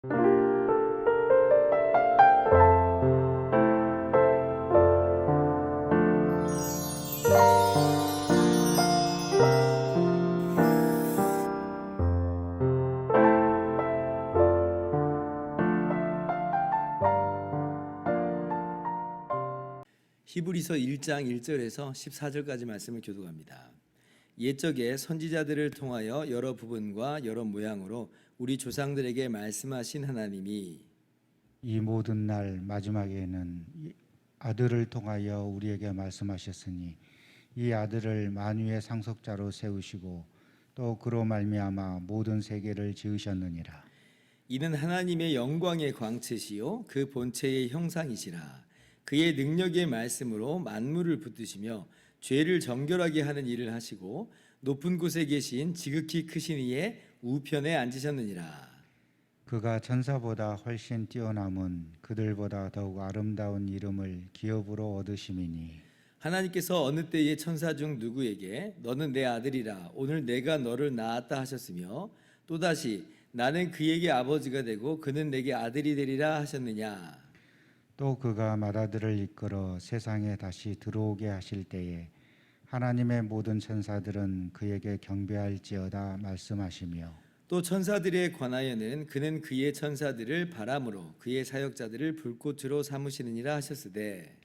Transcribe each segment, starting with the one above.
히브리서 1장 1절에서 14절까지 말씀을 교독합니다. 옛적에 선지자들을 통하여 여러 부분과 여러 모양으로 우리 조상들에게 말씀하신 하나님이 이 모든 날 마지막에는 아들을 통하여 우리에게 말씀하셨으니 이 아들을 만유의 상속자로 세우시고 또 그로 말미암아 모든 세계를 지으셨느니라. 이는 하나님의 영광의 광채시요 그 본체의 형상이시라. 그의 능력의 말씀으로 만물을 붙드시며 죄를 정결하게 하는 일을 하시고 높은 곳에 계신 지극히 크신 이의 우편에 앉으셨느니라. 그가 천사보다 훨씬 뛰어남은 그들보다 더욱 아름다운 이름을 기업으로 얻으심이니 하나님께서 어느 때에 천사 중 누구에게 너는 내 아들이라 오늘 내가 너를 낳았다 하셨으며 또다시 나는 그에게 아버지가 되고 그는 내게 아들이 되리라 하셨느냐. 또 그가 맏아들을 이끌어 세상에 다시 들어오게 하실 때에 하나님의 모든 천사들은 그에게 경배할지어다 말씀하시며 또 천사들에 관하여는 그는 그의 천사들을 바람으로 그의 사역자들을 불꽃으로 삼으시느니라 하셨으되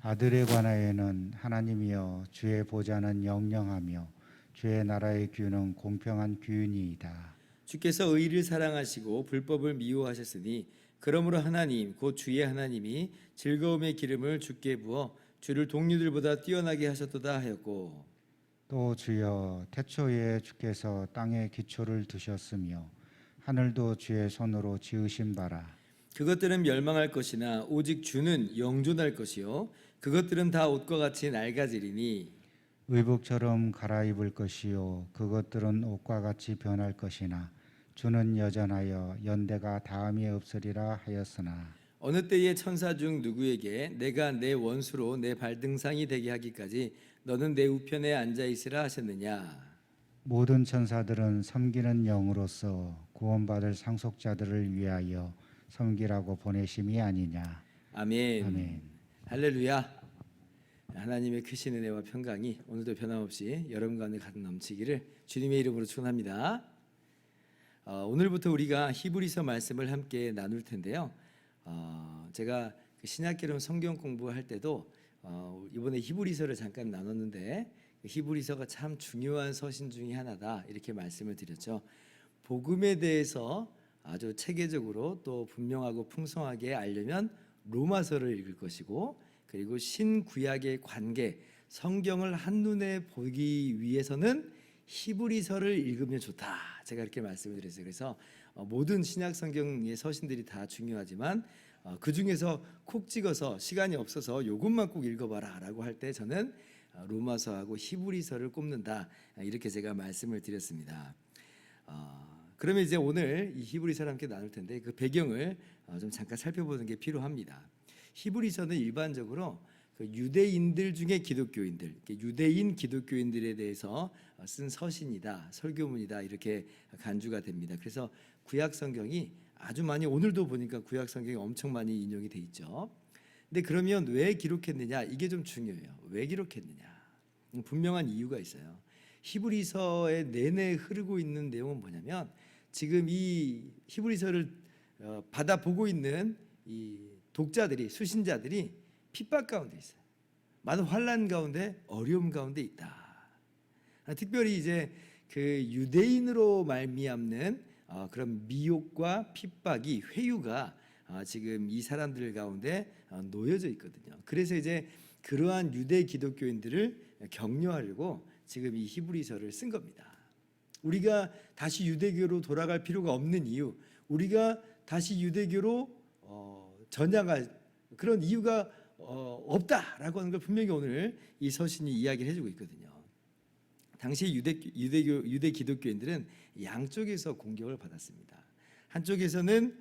아들에 관하여는 하나님이여 주의 보좌는 영영하며 주의 나라의 규는 공평한 규이니이다. 주께서 의를 사랑하시고 불법을 미워하셨으니 그러므로 하나님 곧 주의 하나님이 즐거움의 기름을 주께 부어 주를 동류들보다 뛰어나게 하셨도다 하였고 또 주여 태초에 주께서 땅에 기초를 두셨으며 하늘도 주의 손으로 지으신 바라. 그것들은 멸망할 것이나 오직 주는 영존할 것이요 그것들은 다 옷과 같이 낡아지리니 의복처럼 갈아입을 것이요 그것들은 옷과 같이 변할 것이나 주는 여전하여 연대가 다함이 없으리라 하였으나 어느 때에 천사 중 누구에게 내가 내 원수로 내 발등상이 되게 하기까지 너는 내 우편에 앉아 있으라 하셨느냐. 모든 천사들은 섬기는 영으로서 구원받을 상속자들을 위하여 섬기라고 보내심이 아니냐. 아멘. 아멘. 할렐루야. 하나님의 크신 은혜와 평강이 오늘도 변함없이 여러분 가운데 가득 넘치기를 주님의 이름으로 축원합니다. 오늘부터 우리가 히브리서 말씀을 함께 나눌 텐데요. 제가 신약기름 성경 공부할 때도 이번에 히브리서를 잠깐 나눴는데 히브리서가 참 중요한 서신 중에 하나다 이렇게 말씀을 드렸죠. 복음에 대해서 아주 체계적으로 또 분명하고 풍성하게 알려면 로마서를 읽을 것이고 그리고 신구약의 관계 성경을 한눈에 보기 위해서는 히브리서를 읽으면 좋다. 제가 이렇게 말씀을 드렸어요. 그래서 모든 신약 성경의 서신들이 다 중요하지만 그 중에서 콕 찍어서 시간이 없어서 이것만 꼭 읽어봐라 라고 할 때 저는 로마서하고 히브리서를 꼽는다 이렇게 제가 말씀을 드렸습니다. 그러면 이제 오늘 이 히브리서를 함께 나눌 텐데 그 배경을 좀 잠깐 살펴보는 게 필요합니다. 히브리서는 일반적으로 그 유대인들 중에 기독교인들, 유대인 기독교인들에 대해서 쓴 서신이다, 설교문이다 이렇게 간주가 됩니다. 그래서 구약 성경이 아주 많이 오늘도 보니까 구약 성경이 엄청 많이 인용이 돼 있죠. 근데 그러면 왜 기록했느냐? 이게 좀 중요해요. 왜 기록했느냐? 분명한 이유가 있어요. 히브리서의 내내 흐르고 있는 내용은 뭐냐면 지금 이 히브리서를 받아보고 있는 이 독자들이 수신자들이 핍박 가운데 있어요. 많은 환난 가운데 어려움 가운데 있다. 특별히 이제 그 유대인으로 말미암는 그런 미혹과 핍박이 회유가 지금 이 사람들 가운데 놓여져 있거든요. 그래서 이제 그러한 유대 기독교인들을 격려하려고 지금 이 히브리서를 쓴 겁니다. 우리가 다시 유대교로 돌아갈 필요가 없는 이유, 우리가 다시 유대교로 전향할 그런 이유가 없다라고 하는 걸 분명히 오늘 이 서신이 이야기를 해주고 있거든요. 당시 유대 기독교인들은 양쪽에서 공격을 받았습니다. 한쪽에서는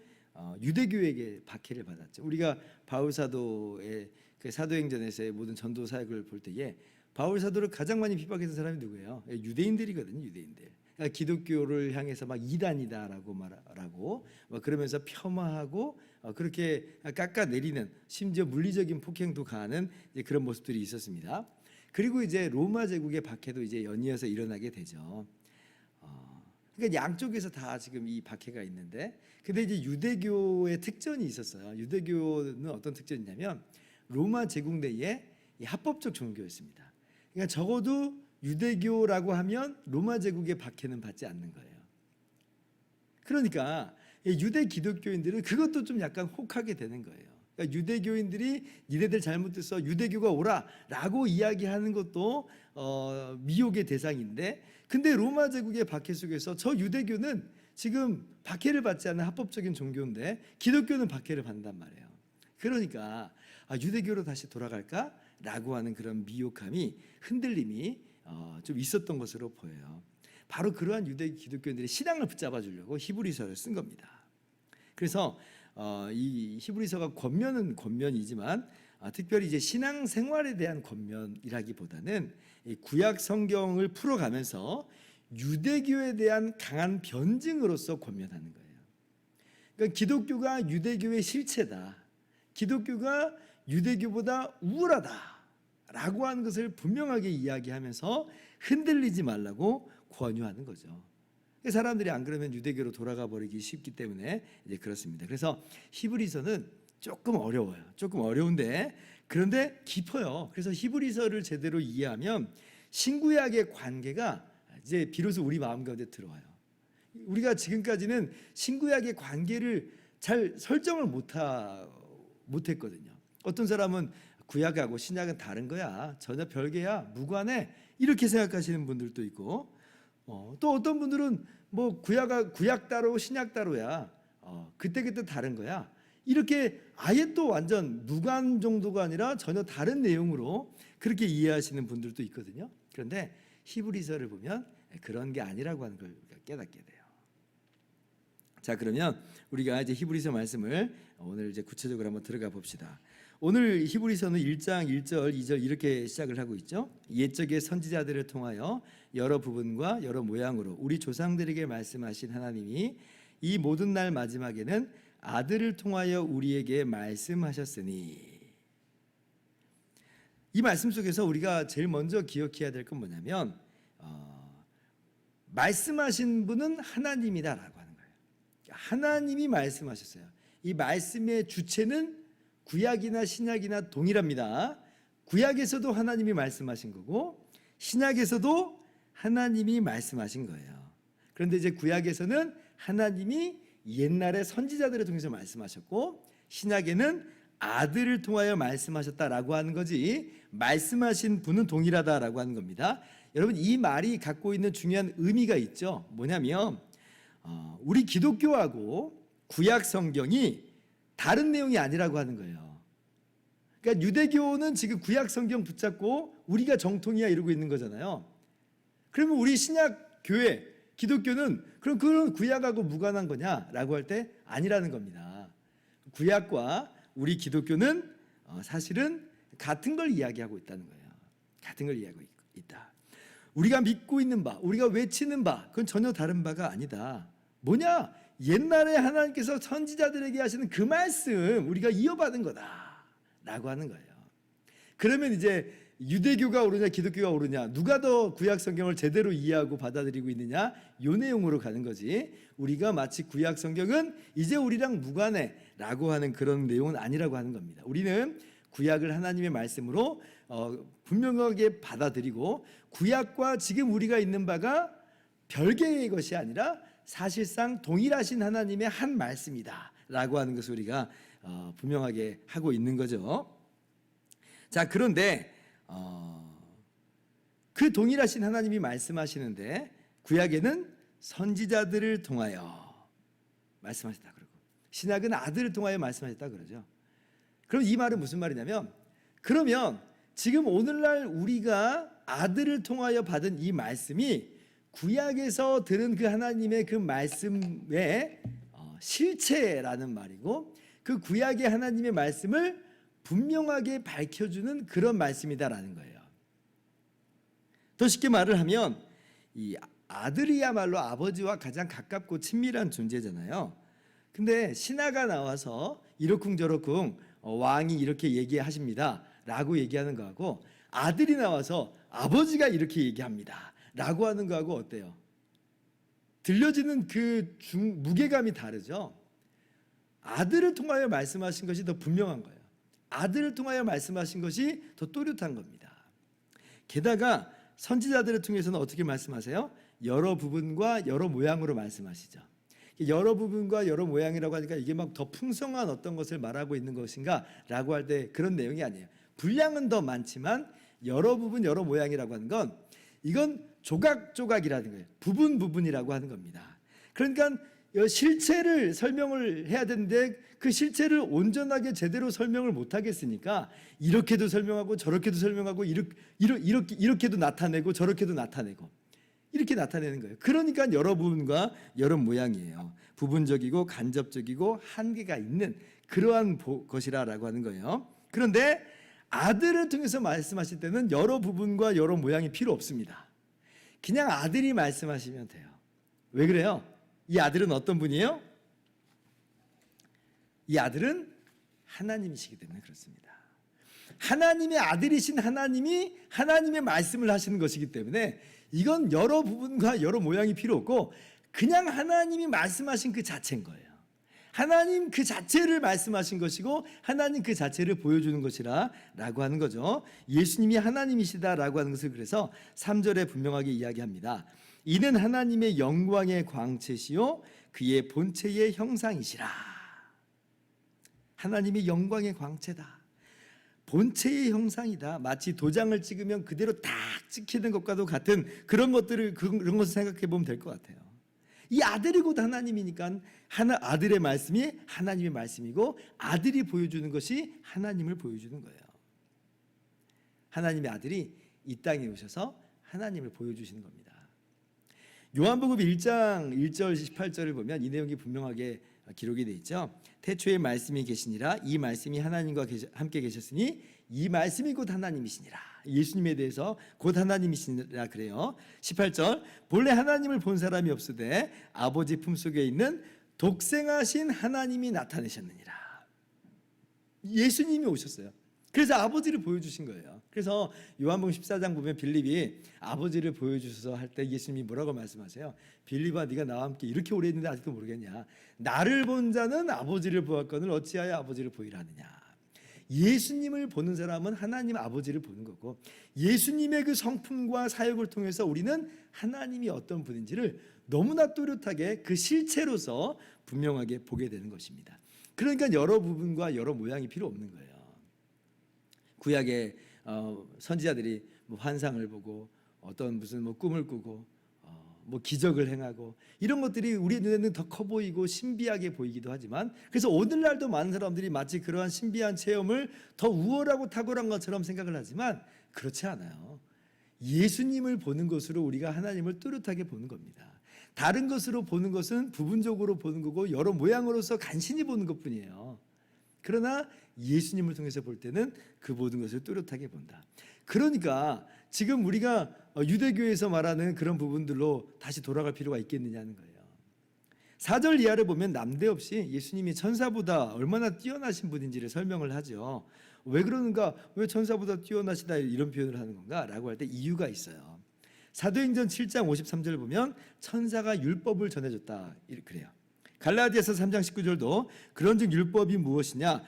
유대교에게 박해를 받았죠. 우리가 바울 사도의 그 사도행전에서의 모든 전도 사역을 볼 때에 바울 사도를 가장 많이 핍박했던 사람이 누구예요? 유대인들이거든요. 유대인들. 그러니까 기독교를 향해서 막 이단이다라고 말하고 그러면서 폄하하고 그렇게 깎아내리는, 심지어 물리적인 폭행도 가하는 이제 그런 모습들이 있었습니다. 그리고 이제 로마 제국의 박해도 이제 연이어서 일어나게 되죠. 그러니까 양쪽에서 다 지금 이 박해가 있는데, 근데 이제 유대교의 특전이 있었어요. 유대교는 어떤 특전이냐면 로마 제국 내에 이 합법적 종교였습니다. 그러니까 적어도 유대교라고 하면 로마 제국의 박해는 받지 않는 거예요. 그러니까 유대 기독교인들은 그것도 좀 약간 혹하게 되는 거예요. 그러니까 유대교인들이 니네들 잘못해서 유대교가 오라라고 이야기하는 것도 미혹의 대상인데, 근데 로마 제국의 박해 속에서 저 유대교는 지금 박해를 받지 않는 합법적인 종교인데 기독교는 박해를 받는단 말이에요. 그러니까 유대교로 다시 돌아갈까라고 하는 그런 미혹함이, 흔들림이 좀 있었던 것으로 보여요. 바로 그러한 유대 기독교인들의 신앙을 붙잡아 주려고 히브리서를 쓴 겁니다. 그래서 이 히브리서가 권면은 권면이지만 특별히 이제 신앙 생활에 대한 권면이라기보다는 이 구약 성경을 풀어가면서 유대교에 대한 강한 변증으로서 권면하는 거예요. 그러니까 기독교가 유대교의 실체다, 기독교가 유대교보다 우월하다라고 하는 것을 분명하게 이야기하면서 흔들리지 말라고 권유하는 거죠. 사람들이 안 그러면 유대교로 돌아가 버리기 쉽기 때문에 이제 그렇습니다. 그래서 히브리서는 조금 어려워요. 조금 어려운데 그런데 깊어요. 그래서 히브리서를 제대로 이해하면 신구약의 관계가 이제 비로소 우리 마음 가운데 들어와요. 우리가 지금까지는 신구약의 관계를 잘 설정을 못했거든요. 어떤 사람은 구약하고 신약은 다른 거야, 전혀 별개야, 무관해, 이렇게 생각하시는 분들도 있고, 또 어떤 분들은 뭐 구약 따로 신약 따로야, 그때그때 다른 거야, 이렇게 아예 또 완전 무관 정도가 아니라 전혀 다른 내용으로 그렇게 이해하시는 분들도 있거든요. 그런데 히브리서를 보면 그런 게 아니라고 하는 걸 우리가 깨닫게 돼요. 자, 그러면 우리가 이제 히브리서 말씀을 오늘 이제 구체적으로 한번 들어가 봅시다. 오늘 히브리서는 1장 1절 2절 이렇게 시작을 하고 있죠. 옛적의 선지자들을 통하여 여러 부분과 여러 모양으로 우리 조상들에게 말씀하신 하나님이 이 모든 날 마지막에는 아들을 통하여 우리에게 말씀하셨으니, 이 말씀 속에서 우리가 제일 먼저 기억해야 될 건 뭐냐면 말씀하신 분은 하나님이다라고 하는 거예요. 하나님이 말씀하셨어요. 이 말씀의 주체는 구약이나 신약이나 동일합니다. 구약에서도 하나님이 말씀하신 거고 신약에서도 하나님이 말씀하신 거예요. 그런데 이제 구약에서는 하나님이 옛날에 선지자들을 통해서 말씀하셨고 신약에는 아들을 통하여 말씀하셨다라고 하는 거지, 말씀하신 분은 동일하다라고 하는 겁니다. 여러분, 이 말이 갖고 있는 중요한 의미가 있죠. 뭐냐면 우리 기독교하고 구약 성경이 다른 내용이 아니라고 하는 거예요. 그러니까 유대교는 지금 구약 성경 붙잡고 우리가 정통이야 이러고 있는 거잖아요. 그러면 우리 신약 교회 기독교는 그럼 그런 구약하고 무관한 거냐라고 할 때 아니라는 겁니다. 구약과 우리 기독교는 사실은 같은 걸 이야기하고 있다는 거예요. 같은 걸 이야기하고 있다. 우리가 믿고 있는 바, 우리가 외치는 바, 그건 전혀 다른 바가 아니다. 뭐냐? 옛날에 하나님께서 선지자들에게 하시는 그 말씀 우리가 이어받은 거다라고 하는 거예요. 그러면 이제 유대교가 옳으냐 기독교가 옳으냐, 누가 더 구약 성경을 제대로 이해하고 받아들이고 있느냐, 요 내용으로 가는 거지, 우리가 마치 구약 성경은 이제 우리랑 무관해라고 하는 그런 내용은 아니라고 하는 겁니다. 우리는 구약을 하나님의 말씀으로 분명하게 받아들이고 구약과 지금 우리가 있는 바가 별개의 것이 아니라 사실상 동일하신 하나님의 한 말씀이다라고 하는 것을 우리가 분명하게 하고 있는 거죠. 자, 그런데 그 동일하신 하나님이 말씀하시는데 구약에는 선지자들을 통하여 말씀하셨다 그러고 신약은 아들을 통하여 말씀하셨다 그러죠. 그럼 이 말은 무슨 말이냐면, 그러면 지금 오늘날 우리가 아들을 통하여 받은 이 말씀이 구약에서 들은 그 하나님의 그 말씀의 실체라는 말이고, 그 구약의 하나님의 말씀을 분명하게 밝혀주는 그런 말씀이다라는 거예요. 더 쉽게 말을 하면 이 아들이야말로 아버지와 가장 가깝고 친밀한 존재잖아요. 근데 신하가 나와서 이러쿵저러쿵 왕이 이렇게 얘기하십니다 라고 얘기하는 거하고, 아들이 나와서 아버지가 이렇게 얘기합니다 라고 하는 거하고 어때요? 들려지는 그 무게감이 다르죠. 아들을 통하여 말씀하신 것이 더 분명한 거예요. 아들을 통하여 말씀하신 것이 더 또렷한 겁니다. 게다가 선지자들을 통해서는 어떻게 말씀하세요? 여러 부분과 여러 모양으로 말씀하시죠. 여러 부분과 여러 모양이라고 하니까 이게 막 더 풍성한 어떤 것을 말하고 있는 것인가 라고 할 때 그런 내용이 아니에요. 분량은 더 많지만 여러 부분 여러 모양이라고 하는 건, 이건 조각조각이라는 거예요. 부분이라고 하는 겁니다. 그러니까 실체를 설명을 해야 되는데 그 실체를 온전하게 제대로 설명을 못 하겠으니까 이렇게도 설명하고 저렇게도 설명하고 이렇게도 나타내고 저렇게도 나타내고 이렇게 나타내는 거예요. 그러니까 여러 부분과 여러 모양이에요. 부분적이고 간접적이고 한계가 있는 그러한 것이라고 하는 거예요. 그런데 아들을 통해서 말씀하실 때는 여러 부분과 여러 모양이 필요 없습니다. 그냥 아들이 말씀하시면 돼요. 왜 그래요? 이 아들은 어떤 분이에요? 이 아들은 하나님이시기 때문에 그렇습니다. 하나님의 아들이신 하나님이 하나님의 말씀을 하시는 것이기 때문에 이건 여러 부분과 여러 모양이 필요 없고 그냥 하나님이 말씀하신 그 자체인 거예요. 하나님 그 자체를 말씀하신 것이고 하나님 그 자체를 보여주는 것이라고 하는 거죠. 예수님이 하나님이시다라고 하는 것을 그래서 3절에 분명하게 이야기합니다. 이는 하나님의 영광의 광채시요 그의 본체의 형상이시라. 하나님의 영광의 광채다. 본체의 형상이다. 마치 도장을 찍으면 그대로 딱 찍히는 것과도 같은 그런 것을 생각해 보면 될 것 같아요. 이 아들이 곧 하나님이니까 아들의 말씀이 하나님의 말씀이고 아들이 보여주는 것이 하나님을 보여주는 거예요. 하나님의 아들이 이 땅에 오셔서 하나님을 보여주시는 겁니다. 요한복음 1장 1절 18절을 보면 이 내용이 분명하게 기록이 되어 있죠. 태초에 말씀이 계시니라. 이 말씀이 하나님과 함께 계셨으니 이 말씀이 곧 하나님이시니라. 예수님에 대해서 곧 하나님이시니라 그래요. 18절 본래 하나님을 본 사람이 없으되 아버지 품속에 있는 독생하신 하나님이 나타내셨느니라. 예수님이 오셨어요. 그래서 아버지를 보여주신 거예요. 그래서 요한복음 14장 보면 빌립이 아버지를 보여주셔서 할 때 예수님이 뭐라고 말씀하세요? 빌립아 네가 나와 함께 이렇게 오래 있는데 아직도 모르겠냐? 나를 본 자는 아버지를 보았거늘 어찌하여 아버지를 보이라 하느냐? 예수님을 보는 사람은 하나님 아버지를 보는 거고 예수님의 그 성품과 사역을 통해서 우리는 하나님이 어떤 분인지를 너무나 또렷하게 그 실체로서 분명하게 보게 되는 것입니다. 그러니까 여러 부분과 여러 모양이 필요 없는 거예요. 구약의 선지자들이 뭐 환상을 보고 어떤 무슨 뭐 꿈을 꾸고 뭐 기적을 행하고 이런 것들이 우리 눈에는 더 커 보이고 신비하게 보이기도 하지만 그래서 오늘날도 많은 사람들이 마치 그러한 신비한 체험을 더 우월하고 탁월한 것처럼 생각을 하지만 그렇지 않아요. 예수님을 보는 것으로 우리가 하나님을 뚜렷하게 보는 겁니다. 다른 것으로 보는 것은 부분적으로 보는 거고 여러 모양으로서 간신히 보는 것뿐이에요. 그러나 예수님을 통해서 볼 때는 그 모든 것을 뚜렷하게 본다. 그러니까 지금 우리가 유대교에서 말하는 그런 부분들로 다시 돌아갈 필요가 있겠느냐는 거예요. 4절 이하를 보면 남대없이 예수님이 천사보다 얼마나 뛰어나신 분인지를 설명을 하죠. 왜 그러는가? 왜 천사보다 뛰어나시다 이런 표현을 하는 건가? 라고 할 때 이유가 있어요. 사도행전 7장 53절을 보면 천사가 율법을 전해줬다 그래요. 갈라디아서 3장 19절도 그런즉 율법이 무엇이냐?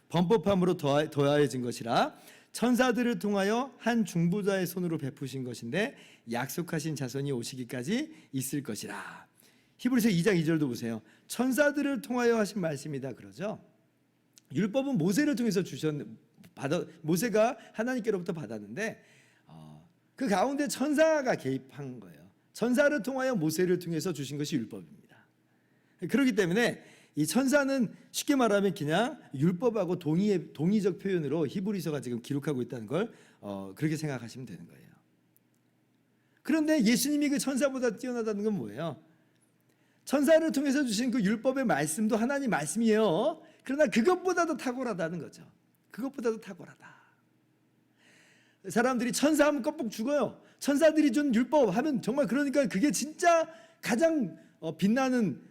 범법함으로 더하여진 것이라 천사들을 통하여 한 중보자의 손으로 베푸신 것인데 약속하신 자손이 오시기까지 있을 것이라. 히브리서 2장 2절도 보세요. 천사들을 통하여 하신 말씀이다 그러죠. 율법은 모세를 통해서 모세가 하나님께로부터 받았는데 그 가운데 천사가 개입한 거예요. 천사를 통하여 모세를 통해서 주신 것이 율법입니다. 그렇기 때문에 이 천사는 쉽게 말하면 그냥 율법하고 동의적 표현으로 히브리서가 지금 기록하고 있다는 걸 그렇게 생각하시면 되는 거예요. 그런데 예수님이 그 천사보다 뛰어나다는 건 뭐예요? 천사를 통해서 주신 그 율법의 말씀도 하나님 말씀이에요. 그러나 그것보다도 탁월하다는 거죠. 그것보다도 탁월하다. 사람들이 천사하면 껍벅 죽어요. 천사들이 준 율법 하면 정말 그러니까 그게 진짜 가장 빛나는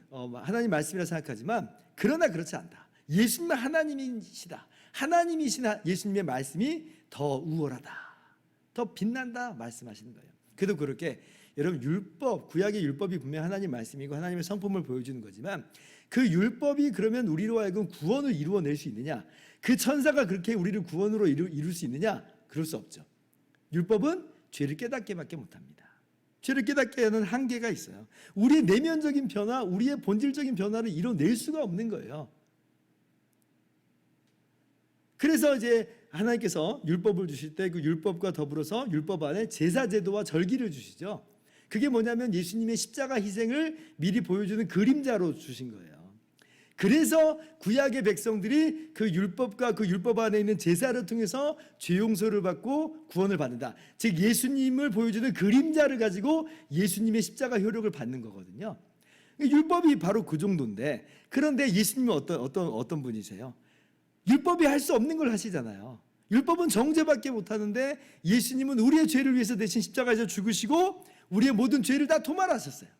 하나님 말씀이라 생각하지만 그러나 그렇지 않다. 예수님은 하나님이시다. 하나님이신 예수님의 말씀이 더 우월하다. 더 빛난다 말씀하시는 거예요. 그래도 그렇게 여러분 율법, 구약의 율법이 분명 하나님 말씀이고 하나님의 성품을 보여주는 거지만 그 율법이 그러면 우리로 하여금 구원을 이루어낼 수 있느냐? 그 천사가 그렇게 우리를 구원으로 이룰 수 있느냐? 그럴 수 없죠. 율법은 죄를 깨닫게밖에 못합니다. 죄를 깨닫게 하는 한계가 있어요. 우리의 내면적인 변화, 우리의 본질적인 변화를 이뤄낼 수가 없는 거예요. 그래서 이제 하나님께서 율법을 주실 때 그 율법과 더불어서 율법 안에 제사 제도와 절기를 주시죠. 그게 뭐냐면 예수님의 십자가 희생을 미리 보여주는 그림자로 주신 거예요. 그래서 구약의 백성들이 그 율법과 그 율법 안에 있는 제사를 통해서 죄 용서를 받고 구원을 받는다. 즉 예수님을 보여주는 그림자를 가지고 예수님의 십자가 효력을 받는 거거든요. 율법이 바로 그 정도인데, 그런데 예수님은 어떤 분이세요? 율법이 할 수 없는 걸 하시잖아요. 율법은 정죄밖에 못하는데 예수님은 우리의 죄를 위해서 대신 십자가에서 죽으시고 우리의 모든 죄를 다 도말하셨어요.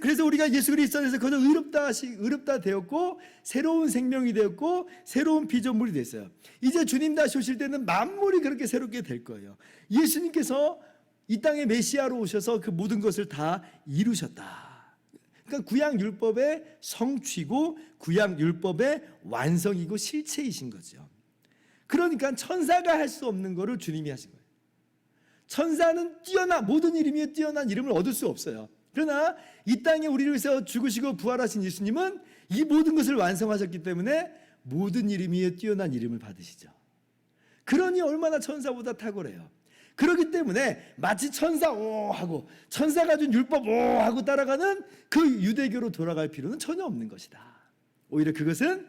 그래서 우리가 예수 그리스도 안에서 거저 의롭다 되었고 새로운 생명이 되었고 새로운 피조물이 됐어요. 이제 주님 다시 오실 때는 만물이 그렇게 새롭게 될 거예요. 예수님께서 이 땅에 메시아로 오셔서 그 모든 것을 다 이루셨다. 그러니까 구약 율법의 성취고 구약 율법의 완성이고 실체이신 거죠. 그러니까 천사가 할 수 없는 거를 주님이 하신 거예요. 천사는 모든 이름 위에 뛰어난 이름을 얻을 수 없어요. 그러나 이 땅에 우리를 위해서 죽으시고 부활하신 예수님은 이 모든 것을 완성하셨기 때문에 모든 이름 위에 뛰어난 이름을 받으시죠. 그러니 얼마나 천사보다 탁월해요. 그렇기 때문에 마치 천사 오 하고 천사가 준 율법 오 하고 따라가는 그 유대교로 돌아갈 필요는 전혀 없는 것이다. 오히려 그것은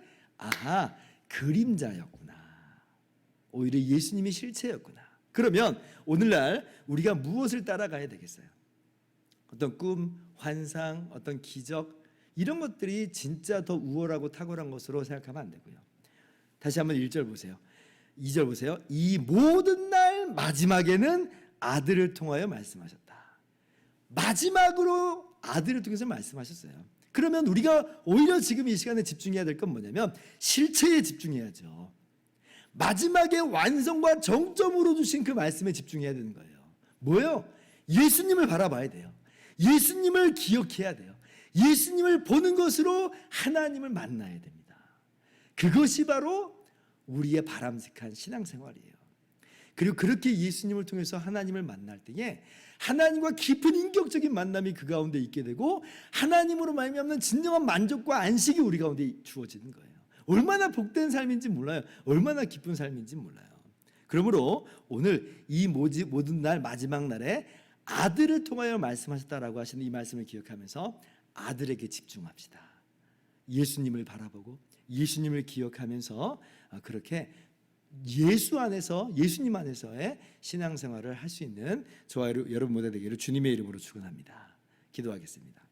그림자였구나. 오히려 예수님의 실체였구나. 그러면 오늘날 우리가 무엇을 따라가야 되겠어요? 어떤 꿈, 환상, 어떤 기적 이런 것들이 진짜 더 우월하고 탁월한 것으로 생각하면 안 되고요. 다시 한번 1절 보세요. 2절 보세요. 이 모든 날 마지막에는 아들을 통하여 말씀하셨다. 마지막으로 아들을 통해서 말씀하셨어요. 그러면 우리가 오히려 지금 이 시간에 집중해야 될 건 뭐냐면 실체에 집중해야죠. 마지막에 완성과 정점으로 주신 그 말씀에 집중해야 되는 거예요. 뭐예요? 예수님을 바라봐야 돼요. 예수님을 기억해야 돼요. 예수님을 보는 것으로 하나님을 만나야 됩니다. 그것이 바로 우리의 바람직한 신앙생활이에요. 그리고 그렇게 예수님을 통해서 하나님을 만날 때에 하나님과 깊은 인격적인 만남이 그 가운데 있게 되고 하나님으로 말미암는 진정한 만족과 안식이 우리 가운데 주어지는 거예요. 얼마나 복된 삶인지 몰라요. 얼마나 기쁜 삶인지 몰라요. 그러므로 오늘 이 모든 날 마지막 날에 아들을 통하여 말씀하셨다라고 하시는 이 말씀을 기억하면서 아들에게 집중합시다. 예수님을 바라보고 예수님을 기억하면서 그렇게 예수님 안에서의 신앙생활을 할 수 있는 저와 여러분 모두 되기를 주님의 이름으로 축원합니다. 기도하겠습니다.